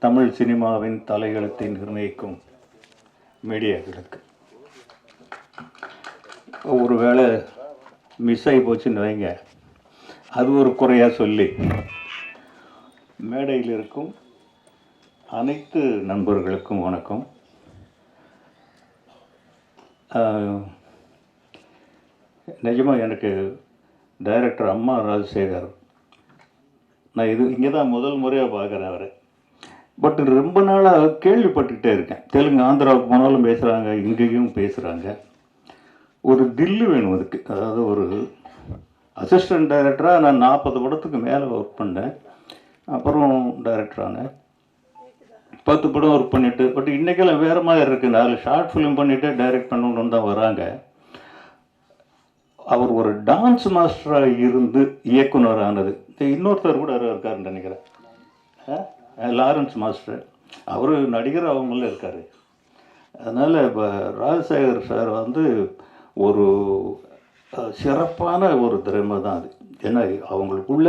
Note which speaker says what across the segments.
Speaker 1: தமிழ் சினிமாவின் தலையெழுத்தை நிர்ணயிக்கும் மீடியாக்களுக்கு ஒருவேளை மிஸ் ஆகி போச்சுன்னு வைங்க, அது ஒரு குறையாக சொல்லி மேடையில் இருக்கும் அனைத்து நண்பர்களுக்கும் வணக்கம். நிஜமாக எனக்கு டைரக்டர் அம்மா ராஜசேகர், நான் இங்கே தான் முதல் முறையாக பார்க்குறேன் அவரை. பட் ரொம்ப நாளாக கேள்விப்பட்டுக்கிட்டே இருக்கேன். தெலுங்கு ஆந்திராவுக்கு போனாலும் பேசுகிறாங்க, இங்கேயும் பேசுகிறாங்க. ஒரு தில்லு வேணும் அதுக்கு. அதாவது ஒரு அசிஸ்டன்ட் டைரக்டராக நான் 40 படத்துக்கு மேலே ஒர்க் பண்ணேன். அப்புறம் டைரக்டரானேன். 10 படம் ஒர்க் பண்ணிவிட்டு, பட் இன்றைக்கெல்லாம் வேறு மாதிரி இருக்குது. 4 ஷார்ட் ஃபிலிம் பண்ணிவிட்டு டைரக்ட் பண்ணணுன்னு தான் வராங்க. அவர் ஒரு டான்ஸ் மாஸ்டராக இருந்து இயக்குனர் ஆனது. இன்னொருத்தர் கூட இருக்காருன்னு நினைக்கிறேன், லாரன்ஸ் மாஸ்டர். அவர் நடிகர் அவங்கள இருக்கார். அதனால் இப்போ ராஜசேகர் சார் வந்து ஒரு சிறப்பான ஒரு திறமை தான் அது. ஏன்னா அவங்களுக்குள்ள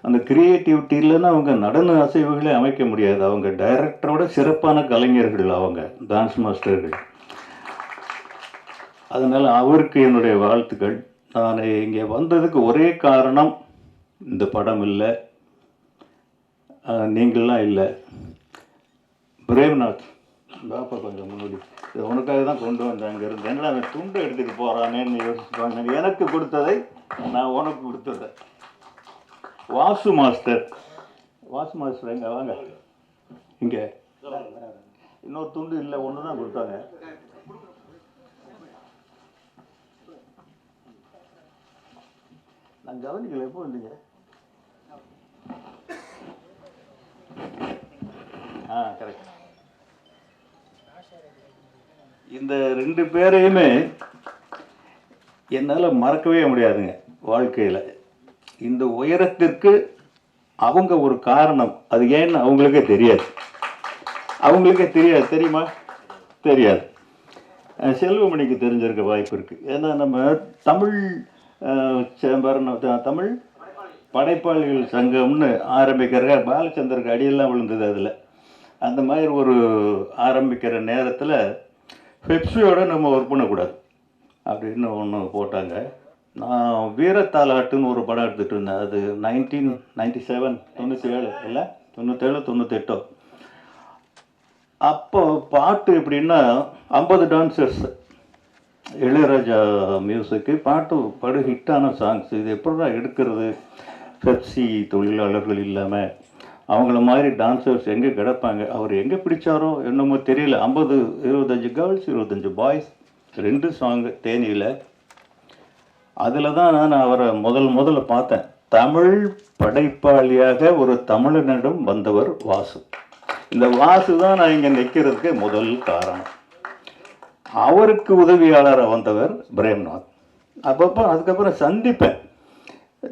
Speaker 1: அந்த கிரியேட்டிவிட்டி இல்லைன்னா அவங்க நடன அசைவுகளே அமைக்க முடியாது. அவங்க டைரக்டரோட சிறப்பான கலைஞர்கள், அவங்க டான்ஸ் மாஸ்டர்கள். அதனால் அவருக்கு என்னுடைய வாழ்த்துக்கள். நான் இங்கே வந்ததுக்கு ஒரே காரணம், இந்த படம் இல்லை, நீங்கள்லாம் இல்லை. பிரேம்நாத் பாப்பா கொஞ்சம் முன்னாடி இது உனக்காக தான் கொண்டு வந்தேன். அங்கே இருந்து என்ன அந்த துண்டு எடுத்துகிட்டு போகிறானேன்னு யோசிப்பாங்க. எனக்கு கொடுத்ததை நான் உனக்கு கொடுத்ததை. வாசு மாஸ்டர் எங்கே வாங்க, இங்கே இன்னொரு துண்டு இல்லை, ஒன்று தான் கொடுத்தாங்க. நான் கவனிக்கல, எப்போ வந்தீங்க? கரெக்ட். இந்த 2 பேரையுமே என்னால் மறக்கவே முடியாதுங்க வாழ்க்கையில். இந்த உயரத்திற்கு அவங்க ஒரு காரணம். அது ஏன்னு அவங்களுக்கே தெரியாது. தெரியுமா? தெரியாது. செல்வமணிக்கு தெரிஞ்சிருக்க வாய்ப்பு இருக்குது. ஏன்னா நம்ம தமிழ் தமிழ் படைப்பாளிகள் சங்கம்னு ஆரம்பிக்கிற பாலச்சந்தருக்கு அடியெல்லாம் விழுந்தது. அதில் அந்த மாதிரி ஒரு ஆரம்பிக்கிற நேரத்தில் பெப்சியோடு நம்ம ஒர்க் பண்ணக்கூடாது அப்படின்னு ஒன்று போட்டாங்க. நான் வீரத்தாலாட்டுன்னு ஒரு படம் எடுத்துகிட்டு இருந்தேன். அது 1997 97 இல்லை 97 98. அப்போ பாட்டு எப்படின்னா 50 டான்சர்ஸ், இளையராஜா மியூசிக்கு, பாட்டு படு ஹிட்டான சாங்ஸ். இது எப்படா எடுக்கிறது? பெப்சி தொழிலாளர்கள் இல்லாமல் அவங்கள மாதிரி டான்சர்ஸ் எங்கே கிடப்பாங்க? அவர் எங்கே பிடிச்சாரோ என்னமோ தெரியல. 25 கேர்ள்ஸ் 25 பாய்ஸ், 2 சாங்கு தேனியில். அதில் தான் நான் அவரை முதல்ல பார்த்தேன். தமிழ் படைப்பாளியாக ஒரு தமிழனிடம் வந்தவர் வாசு. இந்த வாசு தான் நான் இங்கே நிற்கிறதுக்கு முதல் காரணம். அவருக்கு உதவியாளராக வந்தவர் பிரேம்நாத். அப்பப்போ அதுக்கப்புறம் சந்திப்பேன்.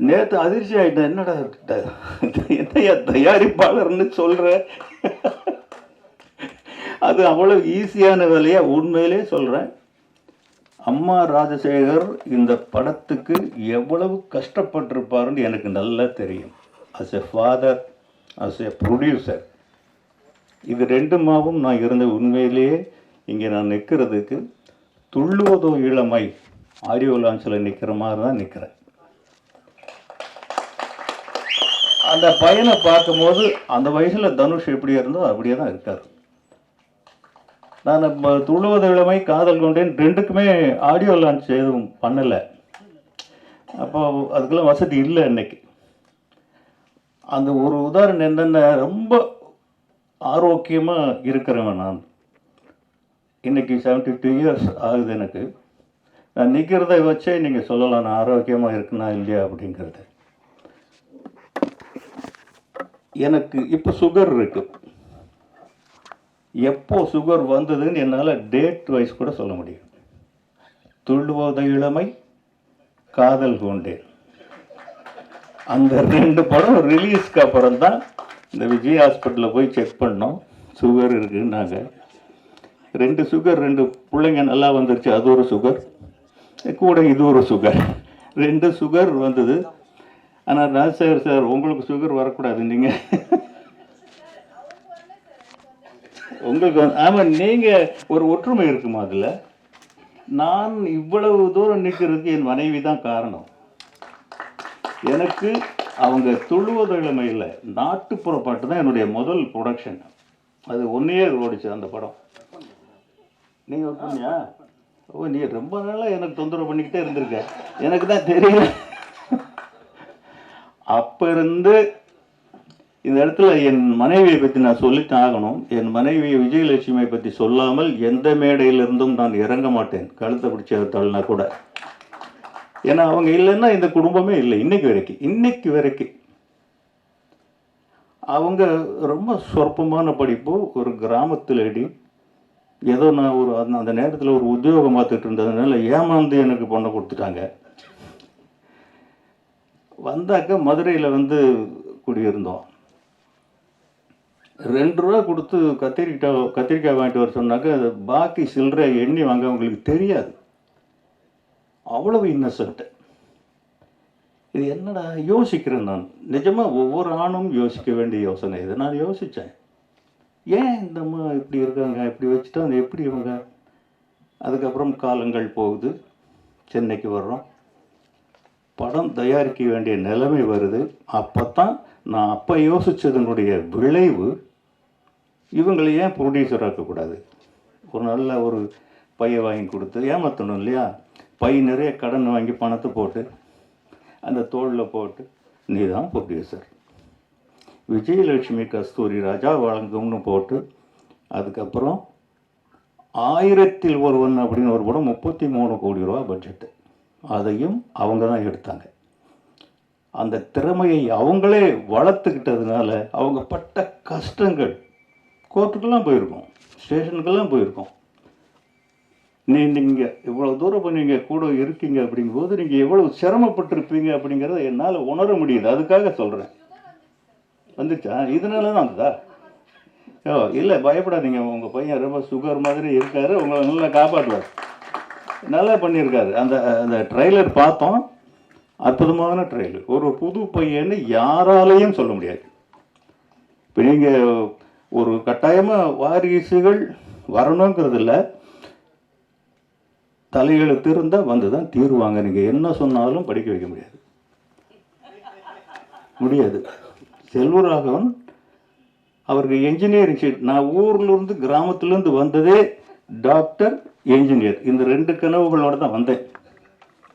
Speaker 1: நேற்று அதிர்ச்சி ஆகிட்டேன். என்னடா என்னையா தயாரிப்பாளர்னு சொல்கிற? அது அவ்வளோ ஈஸியான வேலையா? உண்மையிலே சொல்கிறேன். அம்மா ராஜசேகர் இந்த படத்துக்கு எவ்வளவு கஷ்டப்பட்டிருப்பாருன்னு எனக்கு நல்லா தெரியும். As a father, as a producer, இது 2மாவும் நான் இருந்த உண்மையிலேயே இங்கே நான் நிற்கிறதுக்கு துள்ளுவதோ இளமை ஆடியோ லான்ச்சில் நிற்கிற மாதிரி தான் நிற்கிறேன். அந்த பையனை பார்க்கும்போது அந்த வயசில் தனுஷ் எப்படி இருந்தோ அப்படியே தான் இருக்கார். நான் துள்ளுவது இளமை, காதல் கொண்டேன் 2க்குமே ஆடியோ லான்ச் எதுவும் பண்ணலை. அப்போ அதுக்கெல்லாம் வசதி இல்லை இன்னைக்கு. அந்த ஒரு உதாரணம் என்னென்ன, ரொம்ப ஆரோக்கியமாக இருக்கிறவன் நான். இன்றைக்கி 72 இயர்ஸ் ஆகுது எனக்கு. நான் நிற்கிறத வச்சே நீங்கள் சொல்லலாம் நான் ஆரோக்கியமாக இருக்குன்னா இல்லையா அப்படிங்கிறது. எனக்கு இப்போ சுகர் இருக்குது. எப்போ சுகர் வந்ததுன்னு என்னால் டேட் வைஸ் கூட சொல்ல முடியும். துள்ளுவத இளமை, காதல் கொண்டேன், அந்த 2 படம் ரிலீஸ்க்கு அப்புறம் தான் இந்த விஜய் ஹாஸ்பிட்டலில் போய் செக் பண்ணோம். சுகர் இருக்குன்னாங்க. 2 சுகர், 2 பிள்ளைங்க நல்லா வந்துருச்சு. அது ஒரு சுகர் கூட, இது ஒரு சுகர். 2 சுகர் வந்தது. ஆனால் ராஜசேகர் சார் உங்களுக்கு சுகர் வரக்கூடாது, நீங்கள் உங்களுக்கு ஆமாம், நீங்கள் ஒரு ஒற்றுமை இருக்குமா அதில்? நான் இவ்வளவு தூரம் நிற்கிறதுக்கு என் மனைவி தான் காரணம். எனக்கு அவங்க துழுவ இளமையில் நாட்டுப்புற பாட்டு தான் என்னுடைய முதல் ப்ரொடக்ஷன். அது 1 year ஓடிச்சு அந்த படம். நீங்கள் ஒர்க் பண்ணியா? ஓ, நீ ரொம்ப நாளாக எனக்கு தொந்தரவு பண்ணிக்கிட்டே இருந்திருக்க. எனக்கு தான் தெரியல. அப்போ இருந்து இந்த இடத்துல என் மனைவியை பற்றி நான் சொல்லித்தான் ஆகணும். என் மனைவி விஜயலட்சுமியை பற்றி சொல்லாமல் எந்த மேடையிலிருந்தும் நான் இறங்க மாட்டேன், கழுத்தை பிடிச்சி எடுத்தாள்னா கூட. ஏன்னா அவங்க இல்லைன்னா இந்த குடும்பமே இல்லை. இன்னைக்கு வரைக்கும் அவங்க ரொம்ப சொற்பமான படிப்பு, ஒரு கிராமத்தில் அடி. ஏதோ நான் ஒரு அந்த நேரத்தில் ஒரு உத்தியோகம் பார்த்துட்டு இருந்ததுனால ஏமாந்து எனக்கு பொண்ணை கொடுத்துட்டாங்க. வந்தாக்க மதுரையில் குடியிருந்தோம். 2 ரூபா கொடுத்து கத்திரிக்காய் வாங்கிட்டு வர சொன்னாக்க அது பாக்கி சில்லறை எண்ணி வாங்க அவங்களுக்கு தெரியாது. அவ்வளவு இன்னசென்ட். இது என்னடா யோசிக்கிறேன் நான். நிஜமாக ஒவ்வொரு ஆணும் யோசிக்க வேண்டிய யோசனை இது. நான் யோசித்தேன், ஏன் இந்த அம்மா இப்படி இருக்காங்க, இப்படி வச்சுட்டா அது எப்படி இவங்க. அதுக்கப்புறம் காலங்கள் போகுது, சென்னைக்கு வர்றோம், படம் தயாரிக்க வேண்டிய நிலைமை வருது. அப்போ தான் நான் அப்போ யோசித்ததனுடைய விளைவு, இவங்களை ஏன் ப்ரொடியூசர் ஆக்கக்கூடாது. ஒரு நல்ல ஒரு பையை வாங்கி கொடுத்து ஏமாற்றணும் இல்லையா. பை நிறைய கடன் வாங்கி பணத்தை போட்டு அந்த தோளில் போட்டு நீ தான் ப்ரொடியூசர், விஜயலட்சுமி கஸ்தூரி ராஜா வழங்கும்னு போட்டு, அதுக்கப்புறம் 1000ல் ஒருவன் அப்படின்னு ஒரு படம் 33 கோடி ரூபா பட்ஜெட்டு. அதையும் அவங்க தான் எடுத்தாங்க. அந்த திறமையை அவங்களே வளர்த்துக்கிட்டதுனால அவங்க பட்ட கஷ்டங்கள், கோர்ட்டுக்கெல்லாம் போயிருக்கோம், ஸ்டேஷனுக்கெல்லாம் போயிருக்கோம். நீங்கள் இவ்வளோ தூரம் பண்ணீங்க கூட இருக்கீங்க அப்படிங்கும்போது நீங்கள் எவ்வளோ சிரமப்பட்டிருப்பீங்க அப்படிங்கிறத என்னால் உணர முடியுது. அதுக்காக சொல்கிறேன். வந்துச்சா? இதனால தான் வந்ததா? ஓ இல்லை, பயப்படாதீங்க. உங்கள் பையன் ரொம்ப சுகர் மாதிரி இருக்கார், உங்களை நல்லா காப்பாற்றுவார். நல்லா பண்ணியிருக்காரு. அந்த அந்த ட்ரெய்லர் பார்த்தோம், அற்புதமான ட்ரெய்லர். ஒரு புது பையன்னு யாராலையும் சொல்ல முடியாது. இப்போ நீங்கள் ஒரு கட்டாயமாக வாரிசுகள் வரணுங்கிறது இல்லை, தலையெழுத்து இருந்தால் வந்து தான் தீருவாங்க. நீங்கள் என்ன சொன்னாலும் படிக்க வைக்க முடியாது. செல்வராகவன் அவருக்கு என்ஜினியரிங் சீட். நான் ஊர்லேருந்து கிராமத்துலேருந்து வந்ததே டாக்டர், என்ஜினியர், இந்த 2 கனவுகளோடு தான் வந்தேன்.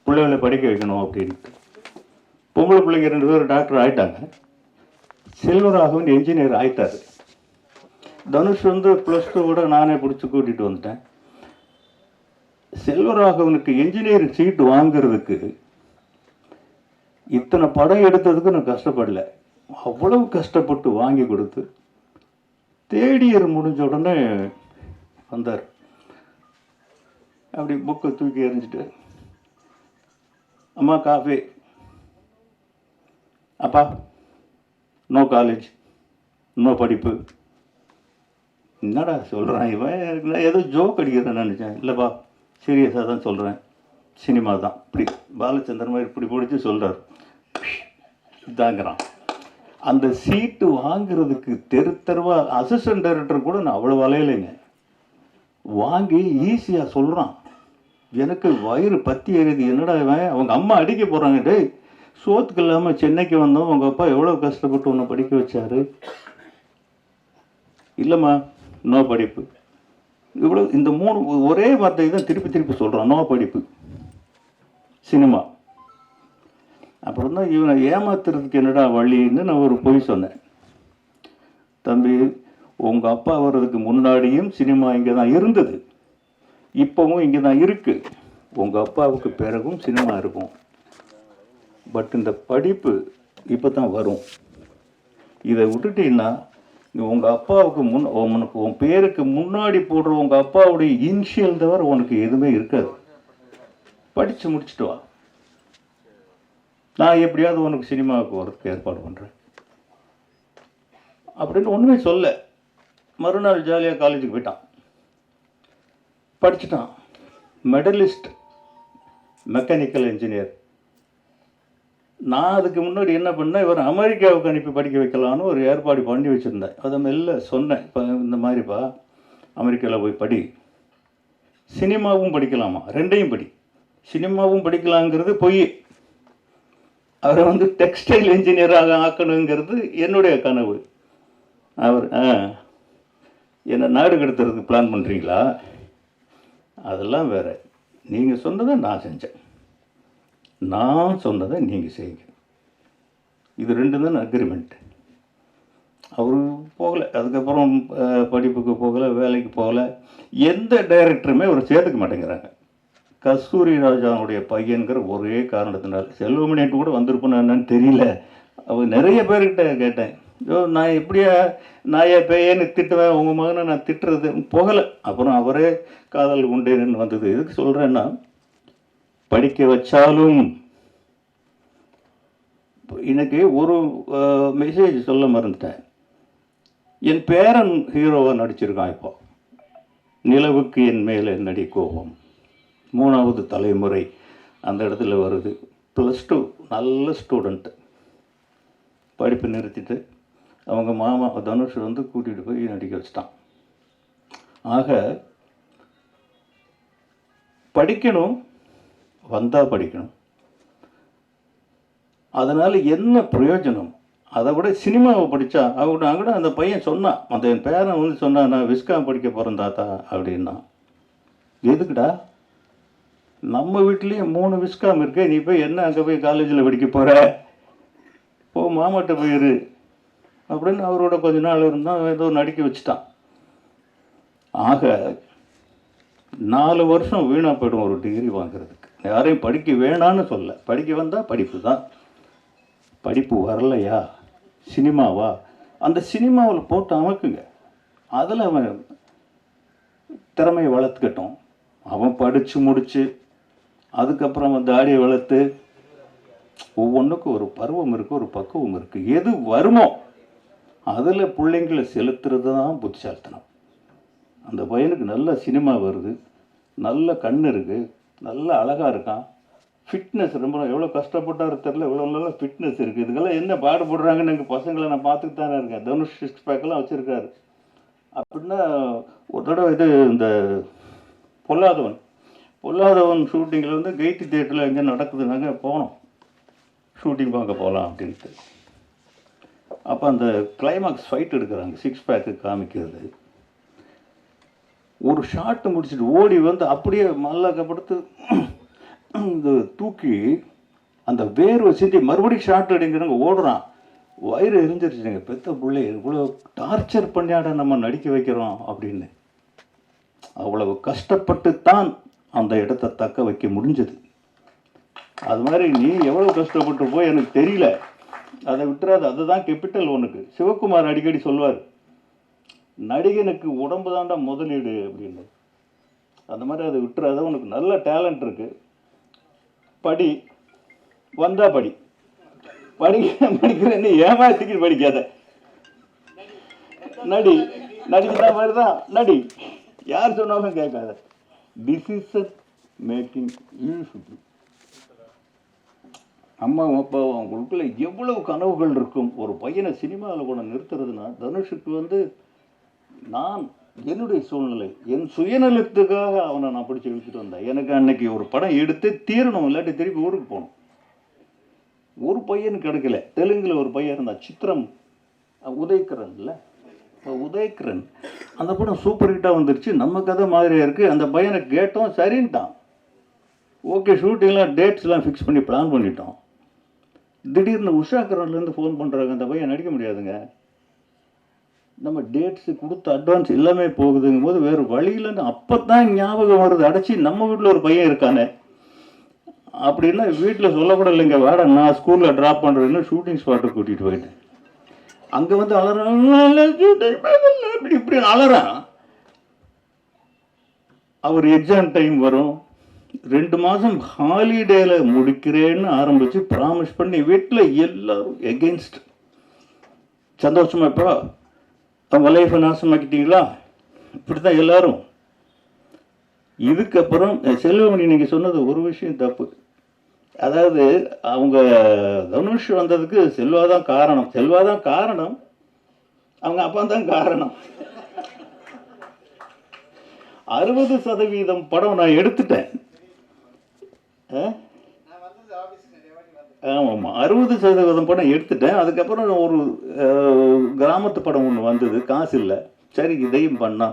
Speaker 1: பிள்ளைகளை படிக்க வைக்கணும் அப்படின்ட்டு. பொம்பளை பிள்ளைங்க 2 பேரும் டாக்டர் ஆகிட்டாங்க. செல்வராகவன் என்ஜினியர் ஆகிட்டார். தனுஷ் +2 நானே பிடிச்சி கூட்டிகிட்டு வந்துட்டேன். செல்வராகவனுக்கு என்ஜினியரிங் சீட் வாங்கிறதுக்கு இத்தனை படம் எடுத்ததுக்கு நான் கஷ்டப்படல. அவ்வளவு கஷ்டப்பட்டு வாங்கி கொடுத்து தேடியர் முடிஞ்ச உடனே வந்தார். அப்படி புக்கை தூக்கி எறிஞ்சிட்டு, அம்மா காஃபி, அப்பா நோ காலேஜ், நோ படிப்பு. என்னடா சொல்கிறான் இவன், ஏதோ ஜோக் அடிக்கிறேன்னு நினச்சேன். இல்லைப்பா, சீரியஸாக தான் சொல்கிறேன், சினிமா தான். இப்படி பாலச்சந்திரன் மாதிரி இப்படி பிடிச்சி சொல்கிறார். இதாங்கிறான். அந்த சீட்டு வாங்கிறதுக்கு தெருவா அசிஸ்டன்ட் டைரக்டர் கூட நான் அவ்வளோ வலையிலைங்க. வாங்கி ஈஸியாக சொல்கிறான். எனக்கு வயிறு பற்றி எறியுது. என்னடா இவன், அவங்க அம்மா அடிக்க போகிறாங்க. டேய், சோத்துக்கு இல்லாமல் சென்னைக்கு வந்தோம், உங்கள் அப்பா எவ்வளோ கஷ்டப்பட்டு உன்னை படிக்க வச்சாரு. இல்லைம்மா, நோ படிப்பு. இவ்வளோ இந்த 3 ஒரே வார்த்தை தான் திருப்பி சொல்கிறான், நோ படிப்பு, சினிமா. அப்புறம் தான் இவனை ஏமாத்துறதுக்கு என்னடா வழின்னு நான் ஒரு பொய் சொன்னேன். தம்பி, உங்கள் அப்பா வர்றதுக்கு முன்னாடியும் சினிமா இங்கே தான் இருந்தது, இப்போவும் இங்கே தான் இருக்குது. உங்கள் அப்பாவுக்கு பிறகும் சினிமா இருக்கும். பட் இந்த படிப்பு இப்போ தான் வரும். இதை விட்டுட்டீங்கன்னா உங்கள் அப்பாவுக்கு உனக்கு உன் பேருக்கு முன்னாடி போடுற உங்கள் அப்பாவுடைய இனிஷியல் தவிர உனக்கு எதுவுமே இருக்காது. படித்து முடிச்சுட்டு வா, நான் எப்படியாவது உனக்கு சினிமாவுக்கு வரதுக்கு ஏற்பாடு பண்ணுறேன் அப்படின்னு ஒன்றுமே சொல்ல. மறுநாள் ஜாலியாக காலேஜுக்கு போயிட்டான், படிச்சுட்டான். Medallist, mechanical engineer. நான் அதுக்கு முன்னாடி என்ன பண்ணேன், இவர் அமெரிக்காவுக்கு அனுப்பி படிக்க வைக்கலான்னு ஒரு ஏற்பாடு பண்ணி வச்சுருந்தேன். அதை மெல்ல சொன்னேன், இப்போ இந்த மாதிரிப்பா அமெரிக்காவில் போய் படி, சினிமாவும் படிக்கலாமா, ரெண்டையும் படி. சினிமாவும் படிக்கலாங்கிறது பொய். அவரை வந்து டெக்ஸ்டைல் இன்ஜினியராக ஆக்கணுங்கிறது என்னுடைய கனவு. அவர் என்னை நாடு கடத்துறதுக்கு பிளான் பண்ணுறீங்களா? அதெல்லாம் வேறு. நீங்கள் சொன்னதை நான் செஞ்சேன், நான் சொன்னதை நீங்கள் செய்யுங்க. இது ரெண்டு தான் அக்ரிமெண்ட். அவர் போகலை, அதுக்கப்புறம் படிப்புக்கு போகலை, வேலைக்கு போகலை. எந்த டைரக்டருமே அவர் சேர்த்துக்க மாட்டேங்கிறாங்க. கஸ்தூரி ராஜாவுடைய பையன்கிற ஒரே காரணத்தினால். செல்வமணிட்டு கூட வந்திருப்பேன்னு என்னன்னு தெரியல. அவர் நிறைய பேர்கிட்ட கேட்டேன், ஐயோ நான் எப்படியா நாயா பேயன்னு திட்டுவேன், உங்கள் மகனை நான் திட்டுறது போகலை. அப்புறம் அவரே காதல் உண்டேன்னு வந்தது. எதுக்கு சொல்கிறேன்னா, படிக்க வச்சாலும் எனக்கு ஒரு மெசேஜ் சொல்ல மறந்துட்டேன். என் பேரன் ஹீரோவாக நடிச்சிருக்கான். இப்போ நிலவுக்கு என் மேலே நடி கோபம் 3வது தலைமுறை அந்த இடத்துல வருது. +2 நல்ல ஸ்டூடெண்ட்டு. படிப்பு நிறுத்திட்டு அவங்க மாமா தனுஷ் வந்து கூட்டிகிட்டு போய் நடிக்க வச்சிட்டான். ஆக படிக்கணும், வந்தால் படிக்கணும். அதனால் என்ன பிரயோஜனம்? அதை விட சினிமாவை படித்தா கூட அந்த பையன் சொன்னான், அந்த என் பேரன் வந்து சொன்னான், நான் விஸ்காம் படிக்க போகிறேன் தாத்தா அப்படின்னா. எதுக்குடா? நம்ம வீட்லேயும் 3 விஸ்காம் இருக்கு, நீ போய் என்ன அங்கே போய் காலேஜில் படிக்க போகிற? போ மாமாட்ட போயிரு அப்படின்னு அவரோட கொஞ்ச நாள் இருந்தால் ஏதோ நடிக்க வச்சுட்டான். ஆக 4 வருஷம் வீணாக போய்டும் ஒரு டிகிரி வாங்குறதுக்கு. யாரையும் படிக்க வேணான்னு சொல்ல, படிக்க வந்தால் படிப்பு தான். படிப்பு வரலையா, சினிமாவா, அந்த சினிமாவில் போட்டு அமைக்குங்க. அதில் அவன் திறமையை வளர்த்துக்கட்டும். அவன் படித்து முடித்து அதுக்கப்புறம் வந்து தாடியை வளர்த்து, ஒவ்வொன்றுக்கும் ஒரு பருவம் இருக்குது, ஒரு பக்குவம் இருக்குது. எது வருமோ அதில் பிள்ளைங்களை செலுத்துறது தான் புத்திசாலித்தனம். அந்த பையனுக்கு நல்ல சினிமா வருது, நல்ல கண் இருக்குது, நல்ல அழகாக இருக்கான், ஃபிட்னஸ் ரொம்ப எவ்வளோ கஷ்டப்பட்டாரு தெரில, இவ்வளோ நல்ல ஃபிட்னஸ் இருக்குது. இதுக்கெல்லாம் என்ன பாடுபடுறாங்கன்னு எங்கள் பசங்களை நான் பார்த்துட்டு தானே இருக்கேன். தனுஷ் 6 பேக்கெல்லாம் வச்சுருக்காரு. அப்படின்னா ஒரு தடவை இது இந்த பொல்லாதவன் ஷூட்டிங்கில் வந்து கெய்டி தியேட்டரில் எங்கே நடக்குதுனாங்க போனோம், ஷூட்டிங் பார்க்க போகலாம் அப்படின்ட்டு. அப்போ அந்த கிளைமாக்ஸ் ஃபைட் எடுக்கிறாங்க, 6 பேக்கு காமிக்கிறது. ஒரு ஷாட்டு முடிச்சுட்டு ஓடி வந்து அப்படியே மல்லாக்கப்படுத்து இந்த தூக்கி அந்த வேர்வை சிந்தி மறுபடியும் ஷாட் அடிங்கிறாங்க, ஓடுறான். வயிறு எரிஞ்சிருச்சுங்க. பெத்த பிள்ளை இவ்வளோ டார்ச்சர் பண்ணியாட நம்ம நடிக்க வைக்கிறோம் அப்படின்னு. அவ்வளவு கஷ்டப்பட்டு தான் அந்த இடத்த தக்க வைக்க முடிஞ்சது. அது மாதிரி நீ எவ்வளோ கஷ்டப்பட்டு போய் எனக்கு தெரியல, அதை விட்டுறாது. அதுதான் கேபிட்டல் ஒன்றுக்கு. சிவகுமார் அடிக்கடி சொல்வார், நடிகனுக்கு உடம்பு தாண்டா முதலீடு அப்படின்னு. அந்த மாதிரி அதை விட்டுறாத. உனக்கு நல்ல டேலண்ட் இருக்குது, படி, வந்தா படி. படிக்கிறேன்னு ஏமாத்திக்கிட்டு படிக்காத. நடிக்கிற மாதிரி தான் நடி, யார் சொன்னாலும் கேட்காத. Decision making useful. அம்மாவும் அப்பாவும் அவங்களுக்குள்ள எவ்வளவு கனவுகள் இருக்கும். ஒரு பையனை சினிமாவில் கூட நிறுத்துறதுன்னா, தனுஷுக்கு வந்து நான் என்னுடைய சூழ்நிலை, என் சுயநலத்துக்காக அவனை நான் பிடிச்சி இழுத்துட்டு வந்தேன். எனக்கு அன்னைக்கு ஒரு படம் எடுத்து தீரணும், இல்லாட்டி திருப்பி ஊருக்கு போகணும். ஒரு பையன் கிடைக்கல. தெலுங்கில் ஒரு பையன் இருந்தான், சித்திரம் உதயகரன் இல்லை, உதயகரன். அந்த படம் சூப்பர் ஹிட்டாக வந்துருச்சு, நம்ம கதை மாதிரியாக இருக்குது. அந்த பையனை கேட்டோம், சரின்ட்டான். ஓகே, ஷூட்டிங்லாம் டேட்ஸ்லாம் ஃபிக்ஸ் பண்ணி பிளான் பண்ணிட்டோம். திடீர்னு உஷாகரன்லேருந்து ஃபோன் பண்ணுறாங்க, அந்த பையன் நடிக்க முடியாதுங்க, நம்ம டேட்ஸு கொடுத்த அட்வான்ஸ் எல்லாமே போகுதுங்கும் போது வேறு வழியிலன்னு அப்போ தான் ஞாபகம் வருது, அடைச்சி நம்ம வீட்டில் ஒரு பையன் இருக்கானே அப்படின்னா. வீட்டில் சொல்லக்கூட இல்லைங்க, வேட நான் ஸ்கூலில் ட்ராப் பண்ணுறேன்னு ஷூட்டிங் ஸ்பாட்டுக்கு கூட்டிகிட்டு போயிட்டேன். அங்கே வந்து அலறான், இப்படி அலறான். அவர் எக்ஸாம் டைம் வரும், 2 மாதம் ஹாலிடேயில் முடிக்கிறேன்னு ஆரம்பித்து ப்ராமிஸ் பண்ணி வீட்டில் எல்லோரும் எகெயின்ஸ்ட். சந்தோஷமா இப்போ அவங்க லைஃப்பை நாசமாக்கிட்டீங்களா? இப்படி தான் எல்லோரும். இதுக்கப்புறம் செல்வமணி நீங்கள் சொன்னது ஒரு விஷயம் தப்பு. அதாவது அவங்க தனுஷ் வந்ததுக்கு செல்வாதான் காரணம், அவங்க அப்பா தான் காரணம். 60% படம் நான் எடுத்துட்டேன். ஆமாம், 60% படம் எடுத்துட்டேன். அதுக்கப்புறம் ஒரு கிராமத்து படம் ஒன்று வந்தது, காசு இல்லை. சரி, இதையும் பண்ணா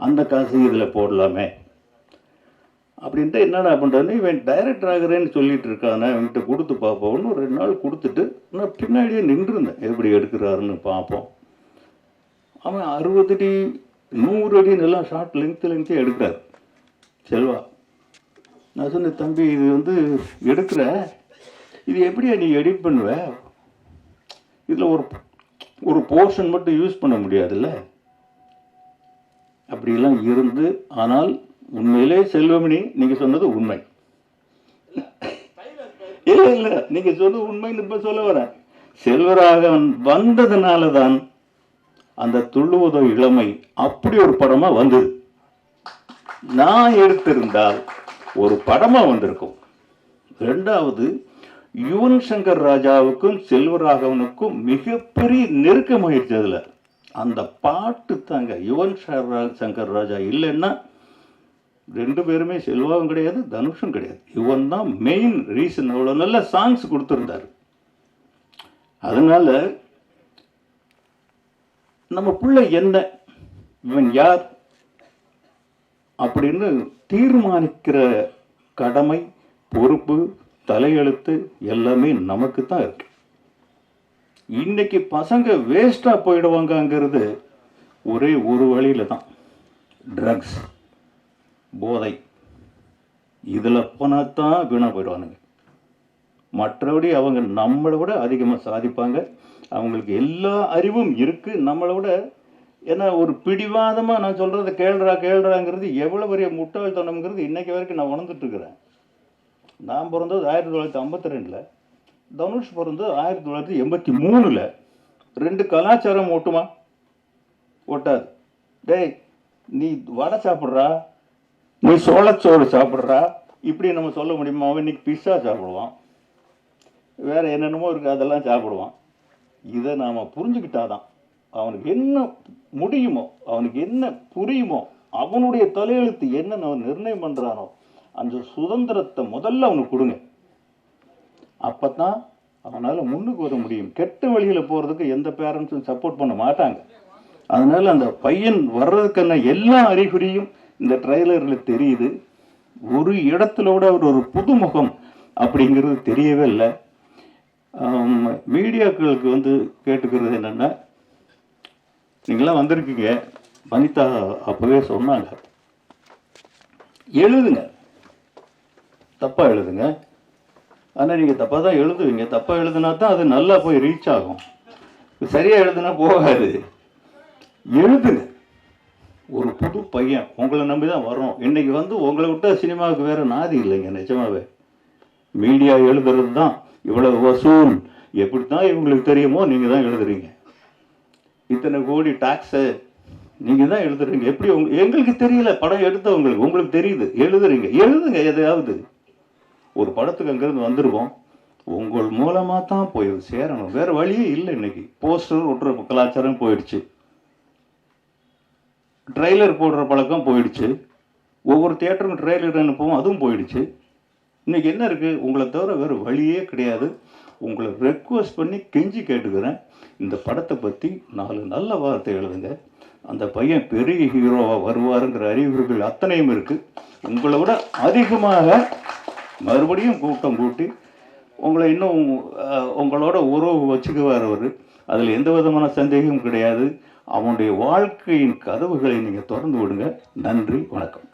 Speaker 1: அந்த காசு இதில் போடலாமே அப்படின்ட்டு என்னடா பண்ணுறேன்னு, இவன் டைரக்டர் ஆகிறேன்னு சொல்லிட்டு இருக்கானே, அவன்கிட்ட கொடுத்து பார்ப்போம்னு ஒரு 2 நாள் கொடுத்துட்டு நான் பின்னாடியே நின்றுருந்தேன், எப்படி எடுக்கிறாருன்னு பார்ப்போம். அவன் 60 அடி 100 அடின்னு எல்லாம் ஷார்ட் லெங்க்த்தே எடுக்கிறார் செல்வா. நான் சொன்னேன், தம்பி இது வந்து எடுக்கிற, இது எப்படியா நீ எடிட் பண்ணுவ, இதில் ஒரு போர்ஷன் மட்டும் யூஸ் பண்ண முடியாதுல்ல அப்படிலாம் இருந்து. ஆனால் உண்மையிலே செல்வமணி நீங்கள் சொன்னது உண்மை. இல்லை இல்லை, நீங்கள் சொன்னது உண்மைன்னு இப்போ சொல்ல வரேன். செல்வராகவன் வந்ததுனால தான் அந்த துள்ளுவதோ இளமை அப்படி ஒரு படமாக வந்தது. நான் எடுத்திருந்தால் ஒரு படமாக வந்திருக்கும். ரெண்டாவது, யுவன் சங்கர் ராஜாவுக்கும் செல்வராகவனுக்கும் மிகப்பெரிய நெருக்கமாயிடுச்சு. அதில் அந்த பாட்டு தாங்க. யுவன் சங்கர் ராஜா இல்லைன்னா 2 பேருமே, செல்வாவும் கிடையாது தனுஷும் கிடையாது. யுவன் தான் மெயின் ரீசன். அவ்வளோ நல்ல சாங்ஸ் கொடுத்துருந்தார். அதனால நம்ம பிள்ளை என்ன, இவன் யார் அப்படின்னு தீர்மானிக்கிற கடமை, பொறுப்பு, தலையெழுத்து எல்லாமே நமக்கு தான் இருக்கு. இன்னைக்கு பசங்க வேஸ்டா போயிடுவாங்கங்கிறது ஒரே ஒரு வழியில தான், ட்ரக்ஸ், போதை. இதில் போனாத்தான் வீணாக போயிடுவானுங்க. மற்றபடி அவங்க நம்மளை விட அதிகமாக சாதிப்பாங்க. அவங்களுக்கு எல்லா அறிவும் இருக்குது நம்மளை விட. ஏன்னா ஒரு பிடிவாதமாக நான் சொல்கிறத கேள்றாங்கிறது எவ்வளோ பெரிய முட்டாள்தனம்ங்கிறது இன்றைக்கி வரைக்கும் நான் உணர்ந்துட்டுருக்கிறேன். நான் பிறந்தது 1952, தனுஷ் பிறந்தது 1983. 2 கலாச்சாரம் ஓட்டுமா? ஓட்டாது. டேய், நீ வடை சாப்பிட்றா, நீ சோளச்சோறு சாப்பிட்றா, இப்படி நம்ம சொல்ல முடியுமா? அவன் இன்னைக்கு பிஸ்ஸா சாப்பிடுவான், வேறு என்னென்னமோ இருக்குது, அதெல்லாம் சாப்பிடுவான். இதை நாம் புரிஞ்சுக்கிட்டாதான் அவனுக்கு என்ன முடியுமோ, அவனுக்கு என்ன புரியுமோ, அவனுடைய தலையெழுத்து என்னன்னு அவன் நிர்ணயம் பண்ணுறானோ அந்த சுதந்திரத்தை முதல்ல அவனுக்கு கொடுங்க. அப்போ தான் அவனால் முன்னுக்கு வர முடியும். கெட்ட வழியில் போகிறதுக்கு எந்த பேரண்ட்ஸும் சப்போர்ட் பண்ண மாட்டாங்க. அதனால் அந்த பையன் வர்றதுக்கான எல்லா அறிகுறியும் இந்த ட்ரைலரில் தெரியுது. ஒரு இடத்துல கூட அவர் ஒரு புதுமுகம் அப்படிங்கிறது தெரியவே இல்லை. மீடியாக்களுக்கு வந்து கேட்டுக்கிறது என்னென்னா, நீங்களாம் வந்திருக்கீங்க, வனிதா அப்போவே சொன்னாங்க, எழுதுங்க, தப்பாக எழுதுங்க. ஆனால் நீங்கள் தப்பாக தான் எழுதுவீங்க. தப்பாக எழுதுனா தான் அது நல்லா போய் ரீச் ஆகும். சரியாக எழுதுனா போகாது. எழுதுங்க. ஒரு புது பையன் உங்களை நம்பி தான் வரோம். இன்றைக்கி வந்து உங்களை விட்ட சினிமாவுக்கு வேறு நாதி இல்லைங்க. நிஜமாவே மீடியா எழுதுறது தான் இவ்வளவு வசூல், எப்படி தான் இவங்களுக்கு தெரியுமோ நீங்கள் தான் எழுதுறீங்க. இத்தனை கோடி டாக்ஸு நீங்கள் தான் எழுதுறீங்க. எப்படி எங்களுக்கு தெரியல, படம் எடுத்தவங்களுக்கு உங்களுக்கு தெரியுது, எழுதுறீங்க. எழுதுங்க. எதையாவது ஒரு படத்துக்கு அங்கேருந்து வந்துருவோம், உங்கள் மூலமாக தான் போய் சேரணும், வேறு வழியே இல்லை. இன்னைக்கு போஸ்டர் ஒட்டுற கலாச்சாரம் போயிடுச்சு, ட்ரெய்லர் போடுற பழக்கம் போயிடுச்சு, ஒவ்வொரு தியேட்டருக்கும் ட்ரெய்லர் அனுப்புவோம், அதுவும் போயிடுச்சு. இன்றைக்கி என்ன இருக்குது? உங்களை தவிர வேறு வழியே கிடையாது. உங்களை ரெக்வஸ்ட் பண்ணி கெஞ்சி கேட்டுக்கிறேன், இந்த படத்தை பற்றி 4 நல்ல வார்த்தை எழுதுங்க. அந்த பையன் பெரிய ஹீரோவாக வருவாருங்கிற அறிகுறிகள் அத்தனையும் இருக்குது. உங்களை விட அதிகமாக மறுபடியும் கூட்டம் கூட்டி உங்களை இன்னும் உங்களோட உறவு வச்சுக்குவார் அவர். அதில் எந்த விதமான சந்தேகமும் கிடையாது. அவனுடைய வாழ்க்கையின் கதவுகளை நீங்கள் திறந்து விடுங்க. நன்றி, வணக்கம்.